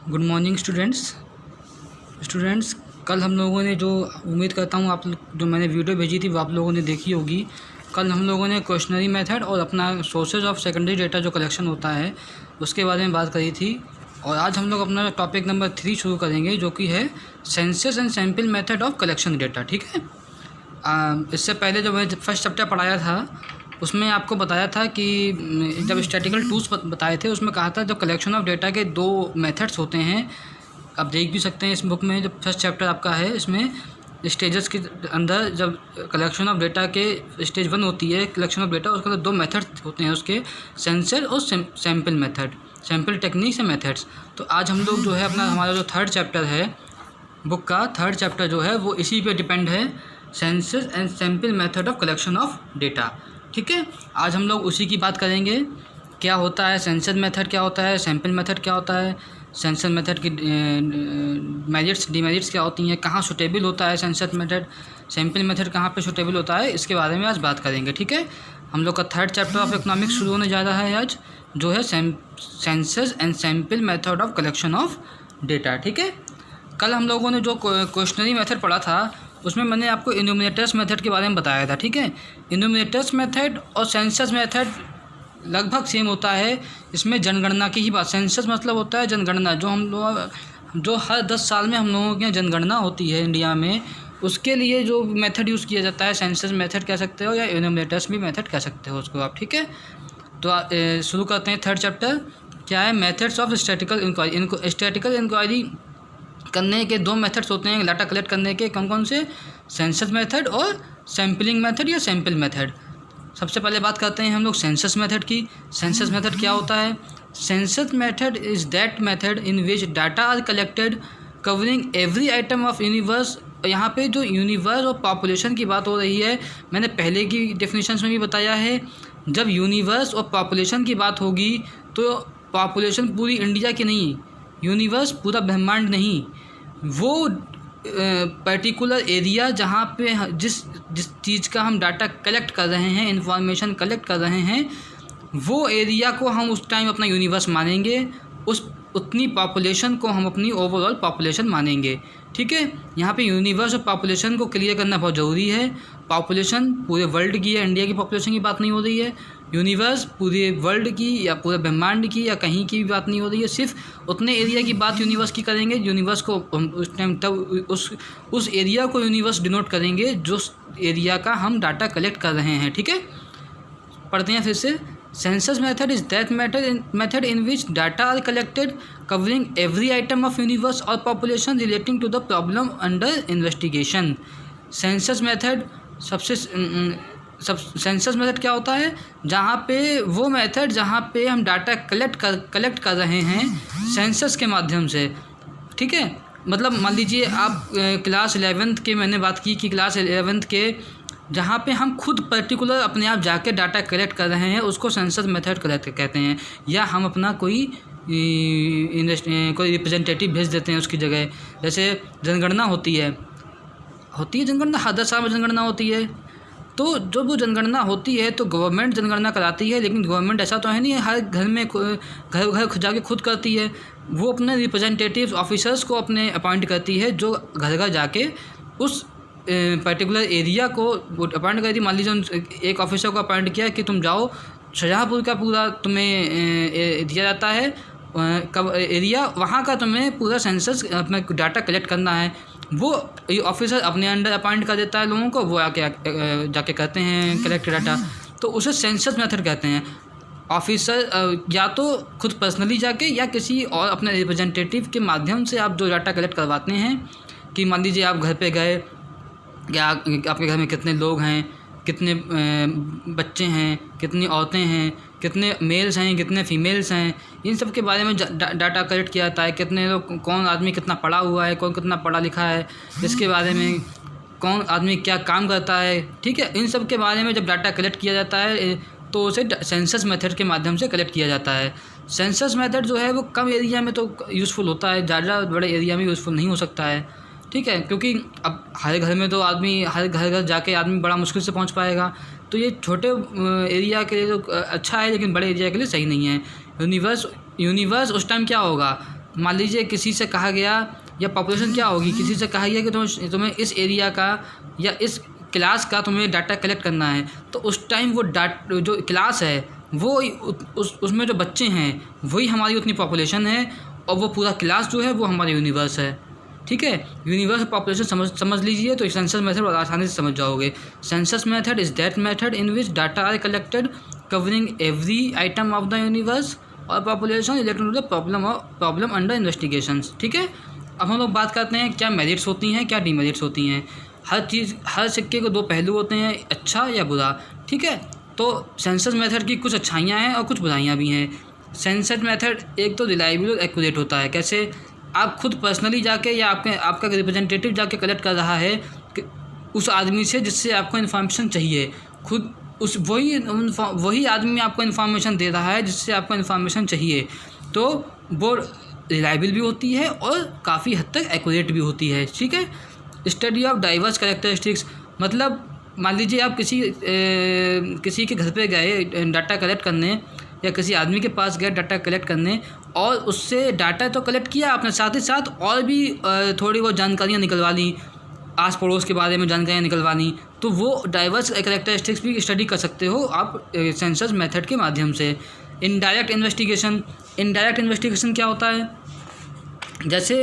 Good morning students. कल हम लोगों ने जो उम्मीद करता हूँ आप जो मैंने वीडियो भेजी थी वो आप लोगों ने देखी होगी। कल हम लोगों ने क्वेश्चनरी मेथड और अपना सोर्सेज ऑफ सेकेंडरी डेटा जो कलेक्शन होता है उसके बारे में बात करी थी। और आज हम लोग अपना टॉपिक नंबर 3 शुरू करेंगे जो कि है census and sample method of collection data. ठीक है। इससे पहले जो मैंने फर्स्ट चैप्टर पढ़ाया था उसमें आपको बताया था कि जब स्टैटिकल टूल्स बताए थे उसमें कहा था जो कलेक्शन ऑफ डेटा के 2 मेथड्स होते हैं। आप देख भी सकते हैं इस बुक में जो फर्स्ट चैप्टर आपका है इसमें स्टेजेस के अंदर जब कलेक्शन ऑफ डेटा के स्टेज 1 होती है कलेक्शन ऑफ डेटा, उसके अंदर 2 मेथड होते हैं उसके, सेंसर और sample method, sample techniques and methods. तो आज हम लोग जो है अपना हमारा जो थर्ड चैप्टर है बुक का थर्ड चैप्टर जो है वो इसी पे डिपेंड है, census and sample method of collection of data. ठीक है। आज हम लोग उसी की बात करेंगे, क्या होता है सेंसस मेथड, क्या होता है सैम्पल मेथड, क्या होता है सेंसस मेथड की मेरिट्स डिमेरिट्स क्या होती हैं, कहाँ सुटेबल होता है सेंसस मेथड, सैम्पल मेथड कहाँ पे सुटेबल होता है, इसके बारे में आज बात करेंगे। ठीक है। हम लोग का थर्ड चैप्टर ऑफ इकोनॉमिक्स शुरू होने जा रहा है आज, जो है census and sample method of collection of data. ठीक है। कल हम लोगों ने जो क्वेश्चनरी मेथड पढ़ा था उसमें मैंने आपको इन्यूमरेटर्स मेथड के बारे में बताया था। ठीक है। इन्यूमरेटर्स मेथड और सेंसस मेथड लगभग सेम होता है। इसमें जनगणना की ही बात, सेंसस मतलब होता है जनगणना, जो हर 10 साल में हम लोगों के यहाँ जनगणना होती है इंडिया में, उसके लिए जो मेथड यूज़ किया जाता है सेंसस मेथड कह सकते हो या इन्यूमरेटर्स भी मेथड कह सकते हो उसको आप। ठीक है। तो शुरू करते हैं थर्ड चैप्टर, क्या है methods of statistical inquiry. Statistical inquiry करने के 2 मेथड्स होते हैं डाटा कलेक्ट करने के, कौन कौन से, सेंसस मेथड और सैम्पलिंग मेथड या सैम्पल मेथड। सबसे पहले बात करते हैं हम लोग सेंसस मेथड की। सेंसस मेथड क्या होता है? Census method is that method in which data are collected covering every item of universe. यहाँ पे जो यूनिवर्स और पॉपुलेशन की बात हो रही है, मैंने पहले की डेफिनेशंस में भी बताया है, जब यूनिवर्स और पॉपुलेशन की बात होगी तो पॉपुलेशन पूरी इंडिया की नहीं, यूनिवर्स पूरा ब्रह्मांड नहीं, वो पर्टिकुलर एरिया जहाँ पे जिस चीज़ का हम डाटा कलेक्ट कर रहे हैं, इंफॉर्मेशन कलेक्ट कर रहे हैं, वो एरिया को हम उस टाइम अपना यूनिवर्स मानेंगे, उतनी पॉपुलेशन को हम अपनी ओवरऑल पॉपुलेशन मानेंगे। ठीक है। यहाँ पे यूनिवर्स और पॉपुलेशन को क्लियर करना बहुत ज़रूरी है। पॉपुलेशन पूरे वर्ल्ड की है, इंडिया की पॉपुलेशन की बात नहीं हो रही है। यूनिवर्स पूरे वर्ल्ड की या पूरे ब्रह्मांड की या कहीं की भी बात नहीं हो रही है, सिर्फ उतने एरिया की बात यूनिवर्स की करेंगे। यूनिवर्स को उस टाइम तब उस एरिया को यूनिवर्स डिनोट करेंगे जो एरिया का हम डाटा कलेक्ट कर रहे हैं। ठीक है। पढ़ते हैं फिर से। Census method is that method in which data are collected covering every item of universe और population relating to the problem under investigation. Census method census method क्या होता है? जहाँ पे वो मेथड जहाँ पे हम डाटा कलेक्ट कर रहे हैं सेंसस के माध्यम से। ठीक है। मतलब मान लीजिए आप क्लास 11th के, मैंने बात की कि क्लास 11th के जहाँ पे हम खुद पर्टिकुलर अपने आप जाके डाटा कलेक्ट कर रहे हैं उसको सेंसस मेथड कलेक्ट कहते हैं, या हम अपना कोई रिप्रेजेंटेटिव भेज देते हैं उसकी जगह। जैसे जनगणना होती है जनगणना, हर 10 साल में जनगणना होती है, तो जब वो जनगणना होती है तो गवर्नमेंट जनगणना कराती है, लेकिन गवर्नमेंट ऐसा तो है नहीं हर घर में घर जाके खुद करती है, वो अपने रिप्रेजेंटेटिव ऑफिसर्स को अपने अपॉइंट करती है जो घर घर जाके उस पर्टिकुलर एरिया को अपॉइंट करती है। मान लीजिए एक ऑफिसर को अपॉइंट किया कि तुम जाओ शाहजहाँपुर का पूरा तुम्हें दिया जाता है कब एरिया, वहाँ का तुम्हें पूरा सेंसस अपना डाटा कलेक्ट करना है। वो ऑफिसर अपने अंडर अपॉइंट कर देता है लोगों को, वो आके जाके करते हैं कलेक्ट डाटा, तो उसे सेंसस मेथड कहते हैं। ऑफिसर या तो खुद पर्सनली जाके या किसी और अपने रिप्रेजेंटेटिव के माध्यम से आप जो डाटा कलेक्ट करवाते हैं, कि मान लीजिए आप घर पे गए, या आपके घर में कितने लोग हैं, कितने बच्चे हैं, कितनी औरतें हैं, कितने मेल्स हैं, कितने फीमेल्स हैं, इन सब के बारे में डाटा कलेक्ट किया जाता है। कितने लोग, कौन आदमी कितना पढ़ा हुआ है, कौन कितना पढ़ा लिखा है, इसके बारे में, कौन आदमी क्या काम करता है। ठीक है। इन सब के बारे में जब डाटा कलेक्ट किया जाता है तो उसे सेंसस मेथड के माध्यम से कलेक्ट किया जाता है। सेंसस मेथड जो है वो कम एरिया में तो यूज़फुल होता है, ज़्यादा बड़े एरिया में यूज़फुल नहीं हो सकता है। ठीक है। क्योंकि अब हर घर में तो आदमी हर घर जाके आदमी बड़ा मुश्किल से पहुंच पाएगा, तो ये छोटे एरिया के लिए तो अच्छा है, लेकिन बड़े एरिया के लिए सही नहीं है। यूनिवर्स उस टाइम क्या होगा, मान लीजिए किसी से कहा गया, या पॉपुलेशन क्या होगी, किसी से कहा गया कि तुम्हें इस एरिया का या इस क्लास का तुम्हें डाटा कलेक्ट करना है, तो उस टाइम वो जो क्लास है वो उसमें जो बच्चे हैं वही हमारी उतनी पॉपुलेशन है, और वो पूरा क्लास जो है वो हमारा यूनिवर्स है। ठीक है, यूनिवर्स पॉपुलेशन समझ लीजिए तो सेंसस मेथड आसानी से समझ जाओगे। Census method is that method in which data are collected covering every item of the universe और population related to the problem under investigation. ठीक है, अब हम लोग बात करते हैं क्या मेरिट्स होती हैं, क्या डीमेरिट्स होती हैं। हर सिक्के को दो पहलू होते हैं, अच्छा या बुरा। ठीक है, तो सेंसस मेथड की कुछ अच्छाइयाँ हैं और कुछ बुराइयाँ भी हैं। सेंसस मेथड एक तो रिलायबल और एक्यूरेट होता है। कैसे? आप खुद पर्सनली जाके या आपका रिप्रेजेंटेटिव जाके कलेक्ट कर रहा है उस आदमी से जिससे आपको इन्फॉर्मेशन चाहिए, खुद वही आदमी आपको इन्फॉर्मेशन दे रहा है जिससे आपको इन्फॉर्मेशन चाहिए, तो वो रिलायबल भी होती है और काफ़ी हद तक एक्यूरेट भी होती है। ठीक है, स्टडी ऑफ डाइवर्स कैरेक्टरिस्टिक्स, मतलब मान लीजिए आप किसी के घर पे गए डाटा कलेक्ट करने, या किसी आदमी के पास गए डाटा कलेक्ट करने, और उससे डाटा तो कलेक्ट किया आपने, साथ ही साथ और भी थोड़ी बहुत जानकारियाँ निकलवा ली, आस पड़ोस के बारे में जानकारियाँ निकलवा ली, तो वो डाइवर्स कैरेक्टरिस्टिक्स भी स्टडी कर सकते हो आप सेंसस मेथड के माध्यम से। इनडायरेक्ट इन्वेस्टिगेशन क्या होता है? जैसे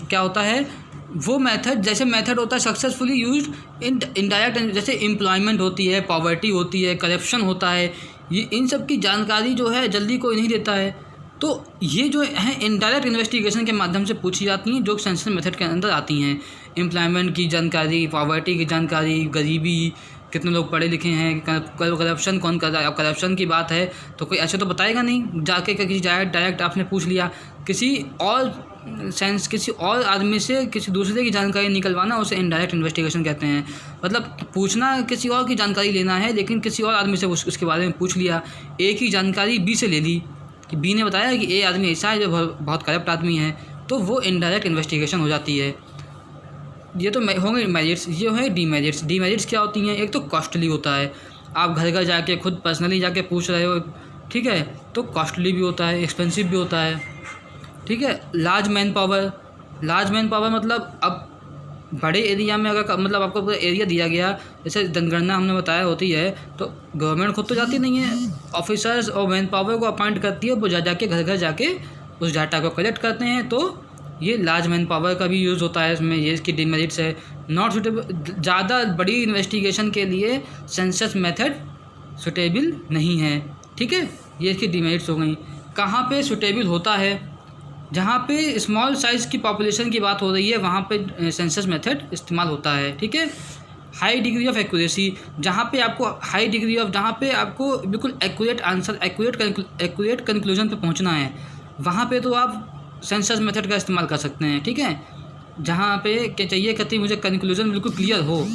क्या होता है वो मेथड, जैसे मेथड होता है सक्सेसफुली यूज्ड इन इनडायरेक्ट, जैसे एम्प्लॉयमेंट होती है, पॉवर्टी होती है, करप्शन होता है, ये इन सब की जानकारी जो है जल्दी कोई नहीं देता है, तो ये जो है इनडायरेक्ट इन्वेस्टिगेशन के माध्यम से पूछी जाती हैं जो सेंसस मेथड के अंदर आती हैं। एम्प्लॉयमेंट की जानकारी, पॉवर्टी की जानकारी, गरीबी, कितने लोग पढ़े लिखे हैं, करप्शन कौन कर रहा है। अब करप्शन की बात है तो कोई ऐसे तो बताएगा नहीं, जाके किसी डायरेक्ट आपने पूछ लिया, किसी और आदमी से किसी दूसरे की जानकारी निकलवाना उसे इनडायरेक्ट इन्वेस्टिगेशन कहते हैं। मतलब पूछना किसी और की जानकारी लेना है, लेकिन किसी और आदमी से उसके बारे में पूछ लिया, ए की जानकारी बी से ले ली कि बी ने बताया कि ए आदमी ऐसा है जो बहुत करप्ट आदमी है, तो वो इनडायरेक्ट इन्वेस्टिगेशन हो जाती है। ये तो होंगे मेरिट्स। ये है डीमेरिट्स। डीमेरिट्स क्या होती हैं? एक तो कॉस्टली होता है, आप घर जाके खुद पर्सनली जाके पूछ रहे हो, ठीक है, तो कॉस्टली भी होता है, एक्सपेंसिव भी होता है। ठीक है, लार्ज मैन पावर मतलब अब बड़े एरिया में अगर मतलब आपको पूरा एरिया दिया गया, जैसे जनगणना हमने बताया होती है, तो गवर्नमेंट खुद तो जाती नहीं है, ऑफिसर्स और मैन पावर को अपॉइंट करती है, वो जाके घर जाके उस डाटा को कलेक्ट करते हैं, तो ये लार्ज मैन पावर का भी यूज़ होता है इसमें। ये इसकी डिमेरिट्स है। नॉट सुटेबल, ज़्यादा बड़ी इन्वेस्टिगेशन के लिए सेंसस मेथड सुटेबल नहीं है। ठीक है, ये इसकी डिमेरिट्स हो गई। कहाँ पे सुटेबल होता है? जहाँ पे स्मॉल साइज़ की पॉपुलेशन की बात हो रही है वहाँ पे सेंसस मेथड इस्तेमाल होता है। ठीक है, हाई डिग्री ऑफ एक्यूरेसी, जहाँ पे आपको बिल्कुल एक्यूरेट आंसर, एक्यूरेट कंक्लूजन पे पहुँचना है, वहाँ पे तो आप सेंसस मेथड का इस्तेमाल कर सकते हैं। ठीक है, जहाँ पे क्या चाहिए कहती मुझे कंक्लूजन बिल्कुल क्लियर हो,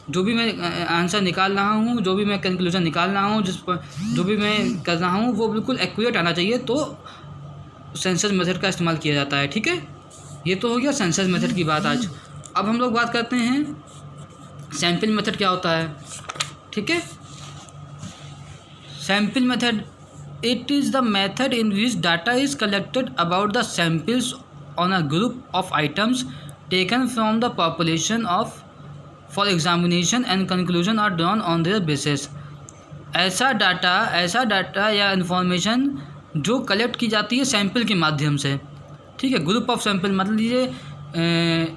जो भी मैं आंसर निकाल रहा हूँ, जो भी मैं कंक्लूजन निकाल रहा हूँ, जो भी मैं कर रहा हूँ वो बिल्कुल एक्यूरेट आना चाहिए, तो सेंसस मेथड का इस्तेमाल किया जाता है। ठीक है, ये तो हो गया सेंसस मेथड की बात आज। अब हम लोग बात करते हैं सैंपल मेथड क्या होता है। ठीक है, sample method, it is the method in which data is collected about the samples on a group of items taken from the population for examination and conclusion are drawn on their basis। ऐसा data या information जो collect की जाती है sample के माध्यम से। ठीक है, ग्रुप ऑफ सैंपल, मतलब लीजिए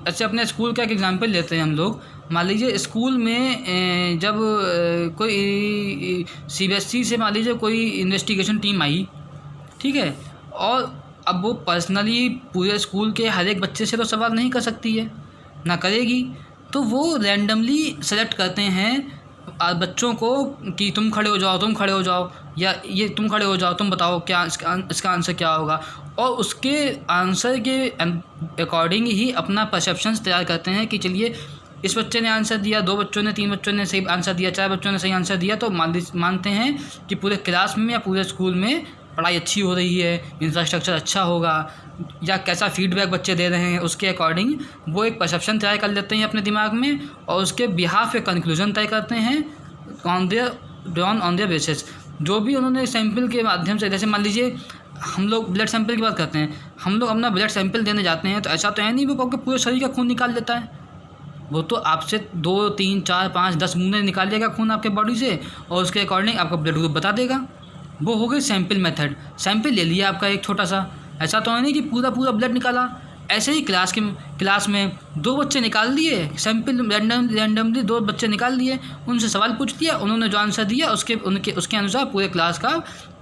ऐसे अपने स्कूल का एक एग्जांपल लेते हैं हम लोग। मान लीजिए स्कूल में जब कोई CBSE से मान लीजिए कोई इन्वेस्टिगेशन टीम आई, ठीक है, और अब वो पर्सनली पूरे स्कूल के हर एक बच्चे से तो सवाल नहीं कर सकती है, ना करेगी, तो वो रैंडमली सेलेक्ट करते हैं बच्चों को कि तुम खड़े हो जाओ, या ये तुम खड़े हो जाओ, तुम बताओ क्या इसका आंसर क्या होगा, और उसके आंसर के अकॉर्डिंग ही अपना परसेप्शंस तैयार करते हैं कि चलिए इस बच्चे ने आंसर दिया, 2 बच्चों ने, 3 बच्चों ने सही आंसर दिया, 4 बच्चों ने सही आंसर दिया, तो मानते हैं कि पूरे क्लास में या पूरे स्कूल में पढ़ाई अच्छी हो रही है, इंफ्रास्ट्रक्चर अच्छा होगा, या कैसा फीडबैक बच्चे दे रहे हैं, उसके अकॉर्डिंग वो एक परसेप्शन तैयार कर लेते हैं अपने दिमाग में, और उसके बिहाफ पे कंक्लूजन तय करते हैं ऑन देयर बेसिस। जो भी उन्होंने सैंपल के माध्यम से, जैसे मान लीजिए हम लोग ब्लड सैंपल की बात करते हैं, हम लोग अपना ब्लड सैंपल देने जाते हैं तो ऐसा तो है नहीं वो आपके पूरे शरीर का खून निकाल लेता है। वो तो आपसे 2, 3, 4, 5, 10 बूंदे निकाल लेगा खून आपके बॉडी से और उसके अकॉर्डिंग आपका ब्लड ग्रुप बता देगा। वो हो गई सैंपल मेथड। सैंपल ले लिया आपका एक छोटा सा, ऐसा तो है नहीं कि पूरा ब्लड निकाला। ऐसे ही क्लास में 2 बच्चे निकाल दिए सैंपल, रैंडमली 2 बच्चे निकाल दिए, उनसे सवाल पूछ लिया, उन्होंने जो आंसर दिया उसके अनुसार पूरे क्लास का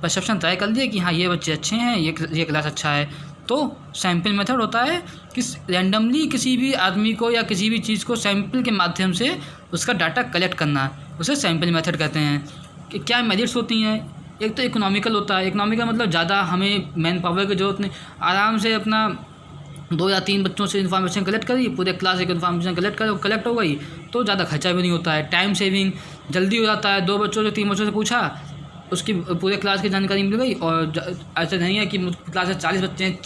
परसेप्शन तय कर लिया कि हाँ ये बच्चे अच्छे हैं, ये क्लास अच्छा है। तो सैंपल मेथड होता है कि रैंडमली किसी भी आदमी को या किसी भी चीज़ को सैंपल के माध्यम से उसका डाटा कलेक्ट करना, उसे सैंपल मेथड कहते हैं। कि क्या मेरिट्स होती हैं? एक तो इकोनॉमिकल होता है। इकोनॉमिकल मतलब ज़्यादा हमें मैन पावर की ज़रूरत नहीं, आराम से अपना 2 या 3 बच्चों से इन्फॉर्मेशन कलेक्ट करी, पूरे क्लास एक इन्फॉर्मेशन कलेक्ट हो गई, तो ज़्यादा खर्चा भी नहीं होता है। टाइम सेविंग जल्दी हो जाता है। 2 बच्चों से 3 बच्चों से पूछा, उसकी पूरे क्लास की जानकारी मिल गई। और ऐसा नहीं है कि क्लास में 40 बच्चे हैं,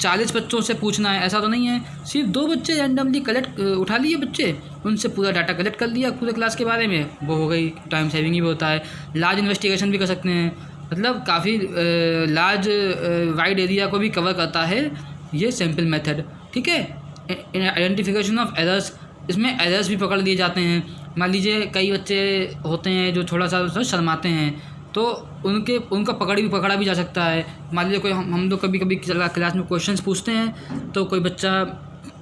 40 बच्चों से पूछना है, ऐसा तो नहीं है। सिर्फ 2 बच्चे रैंडमली उठा लिए बच्चे, उनसे पूरा डाटा कलेक्ट कर लिया पूरे क्लास के बारे में, वो हो गई। टाइम सेविंग भी होता है। लार्ज इन्वेस्टिगेशन भी कर सकते हैं, मतलब काफ़ी लार्ज वाइड एरिया को भी कवर करता है ये सैंपल मेथड। ठीक है। आइडेंटिफिकेशन ऑफ एरर्स, इसमें एरर्स भी पकड़ लिए जाते हैं। मान लीजिए कई बच्चे होते हैं जो थोड़ा सा शर्माते हैं, तो उनका पकड़ा भी जा सकता है। मान लीजिए कोई हम लोग कभी क्लास में क्वेश्चंस पूछते हैं तो कोई बच्चा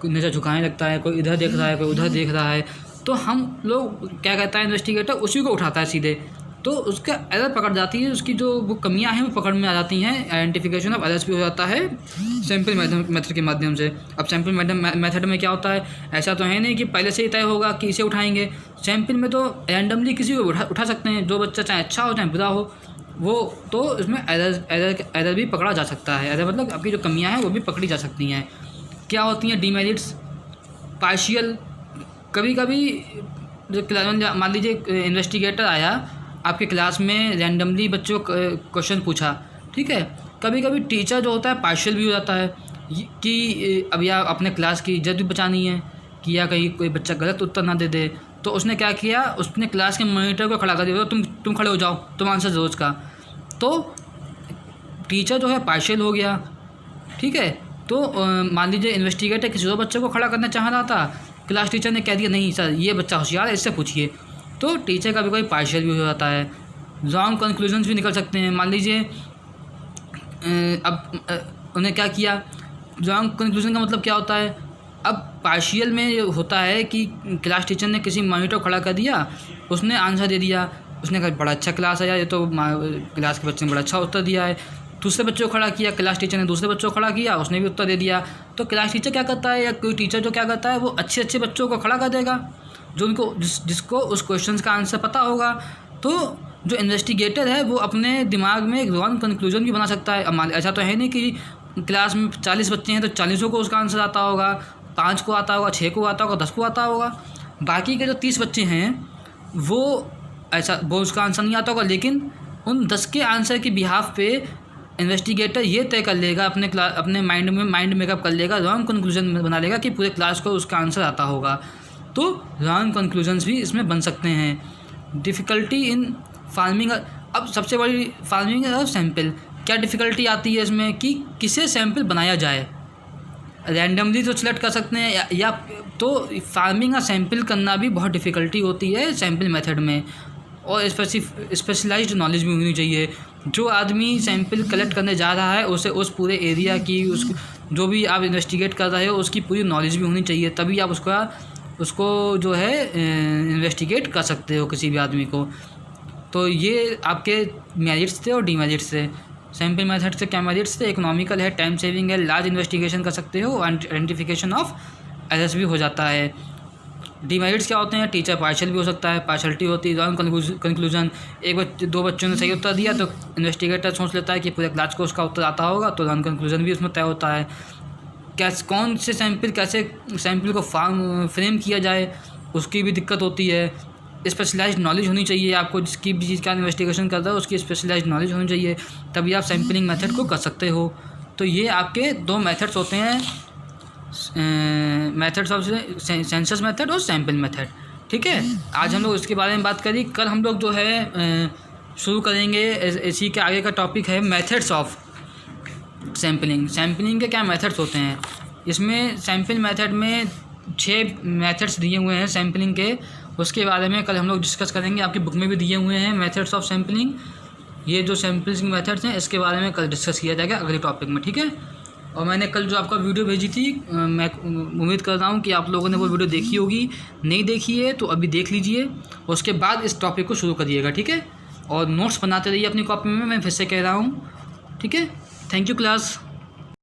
नज़र झुकाने लगता है, कोई इधर देख रहा है, कोई उधर देख रहा है, तो हम लोग क्या कहता है इन्वेस्टिगेटर उसी को उठाता है सीधे, तो उसका एरर पकड़ जाती है, उसकी जो वो कमियां हैं वो पकड़ में आ जाती हैं। आइडेंटिफिकेशन ऑफ एरर्स भी हो जाता है सैंपल मेथड के माध्यम से। अब सैंपल मेथड में क्या होता है, ऐसा तो है नहीं कि पहले से ही तय होगा कि इसे उठाएंगे। सैंपल में तो रैंडमली किसी को उठा सकते हैं, जो बच्चा चाहे अच्छा हो चाहे बुरा हो, वो तो इसमें एरर भी पकड़ा जा सकता है। एरर मतलब आपकी जो कमियाँ हैं वो भी पकड़ी जा सकती हैं। क्या होती हैं डीमेरिट्स? पार्शियल, कभी जो मान लीजिए इन्वेस्टिगेटर आया आपके क्लास में, रैंडमली बच्चों को क्वेश्चन पूछा, ठीक है। कभी कभी टीचर जो होता है पार्शियल भी हो जाता है कि अब या अपने क्लास की इज्जत भी बचानी है कि या कहीं कोई बच्चा गलत उत्तर ना दे दे, तो उसने क्या किया, उसने क्लास के मॉनिटर को खड़ा कर दिया, तुम खड़े हो जाओ, तुम आंसर दो उसका। तो टीचर जो है पार्शियल हो गया, ठीक है। तो मान लीजिए इन्वेस्टिगेटर किसी और बच्चे को खड़ा करना चाह रहा था, क्लास टीचर ने कह दिया नहीं सर ये बच्चा होशियार है, इससे पूछिए, तो टीचर का भी कोई पार्शियल भी हो जाता है। रॉन्ग कंक्लूजन्स भी निकल सकते हैं। मान लीजिए अब उन्हें क्या किया, रॉन्ग कंक्लूजन का मतलब क्या होता है, अब पार्शियल में ये होता है कि क्लास टीचर ने किसी मॉनिटर को खड़ा कर दिया, उसने आंसर दे दिया, उसने कहा बड़ा अच्छा क्लास है यार, ये तो क्लास के बच्चे ने बड़ा अच्छा उत्तर दिया है। दूसरे बच्चों को खड़ा किया, क्लास टीचर ने दूसरे बच्चों को खड़ा किया, उसने भी उत्तर दे दिया। तो क्लास टीचर क्या करता है या कोई टीचर जो क्या करता है, वो अच्छे बच्चों को खड़ा कर देगा जो उनको जिसको उस क्वेश्चन का आंसर पता होगा। तो जो इन्वेस्टिगेटर है वो अपने दिमाग में एक रॉन्ग कंक्लूजन भी बना सकता है। अब ऐसा तो है नहीं कि क्लास में 40 बच्चे हैं तो 40 को उसका आंसर आता होगा, 5 को आता होगा, 6 को आता होगा, 10 को आता होगा। बाकी के जो 30 बच्चे हैं वो उसका आंसर नहीं आता होगा, लेकिन उन 10 के आंसर के बिहाफ पे इन्वेस्टिगेटर ये तय कर लेगा, अपने माइंड मेकअप कर लेगा, रॉन्ग कंक्लूजन बना लेगा कि पूरे क्लास को उसका आंसर आता होगा। तो रॉन्ग कंक्लूजन्स भी इसमें बन सकते हैं। डिफ़िकल्टी इन फार्मिंग, अब सबसे बड़ी फार्मिंग ऑफ सैंपल, क्या डिफ़िकल्टी आती है इसमें कि किसे सैंपल बनाया जाए। रैंडमली तो सिलेक्ट कर सकते हैं या तो फार्मिंग का सैंपल करना भी बहुत डिफ़िकल्टी होती है सैंपल मेथड में, और स्पेशलाइज्ड नॉलेज भी होनी चाहिए। जो आदमी सैंपल कलेक्ट करने जा रहा है उसे उस पूरे एरिया की, उस जो भी आप इन्वेस्टिगेट कर रहे हो उसकी पूरी नॉलेज भी होनी चाहिए, तभी आप उसको जो है इन्वेस्टिगेट कर सकते हो किसी भी आदमी को। तो ये आपके मेरिट्स थे और डीमेरिट्स थे। सैंपल मेथड से क्या मेरिट्स थे, इकोनॉमिकल है, टाइम सेविंग है, लार्ज इन्वेस्टिगेशन कर सकते हो, आइडेंटिफिकेशन ऑफ एरर्स भी हो जाता है। डीमेरिट्स क्या होते हैं, टीचर पार्शियल भी हो सकता है, पार्शलिटी होती है, रॉन्ग कंक्लूजन, 2 बच्चों ने सही उत्तर दिया तो इन्वेस्टिगेटर सोच लेता है कि पूरे क्लास को उसका उत्तर आता होगा, तो रॉन्ग कंक्लूजन भी उसमें तय होता है। कौन से कैसे सैंपल को फ्रेम किया जाए उसकी भी दिक्कत होती है। स्पेशलाइज्ड नॉलेज होनी चाहिए आपको, जिसकी भी चीज़ का इन्वेस्टिगेशन कर रहा है उसकी स्पेशलाइज्ड नॉलेज होनी चाहिए, तभी आप सैंपलिंग मेथड को कर सकते हो। तो ये आपके 2 मेथड्स होते हैं, मेथड्स ऑफ सेंसस मेथड और सैंपल मेथड। ठीक है, आज हम लोग इसके बारे में बात करी। कल हम लोग जो है शुरू करेंगे। इसी के आगे का टॉपिक है मेथड्स ऑफ सैम्पलिंग। सैम्पलिंग के क्या मेथड्स होते हैं, इसमें सैम्पल मेथड में 6 मेथड्स दिए हुए हैं सैम्पलिंग के, उसके बारे में कल हम लोग डिस्कस करेंगे। आपकी बुक में भी दिए हुए हैं मेथड्स ऑफ सैम्पलिंग। ये जो सैम्पलिंग मेथड्स हैं इसके बारे में कल डिस्कस किया जाएगा अगले टॉपिक में, ठीक है। और मैंने कल जो आपका वीडियो भेजी थी, मैं उम्मीद कर रहा हूँ कि आप लोगों ने वो वीडियो देखी होगी। नहीं देखी है तो अभी देख लीजिए, उसके बाद इस टॉपिक को शुरू करिएगा, ठीक है। और नोट्स बनाते रहिए अपनी कॉपी में, मैं फिर से कह रहा हूँ, ठीक है। Thank you class.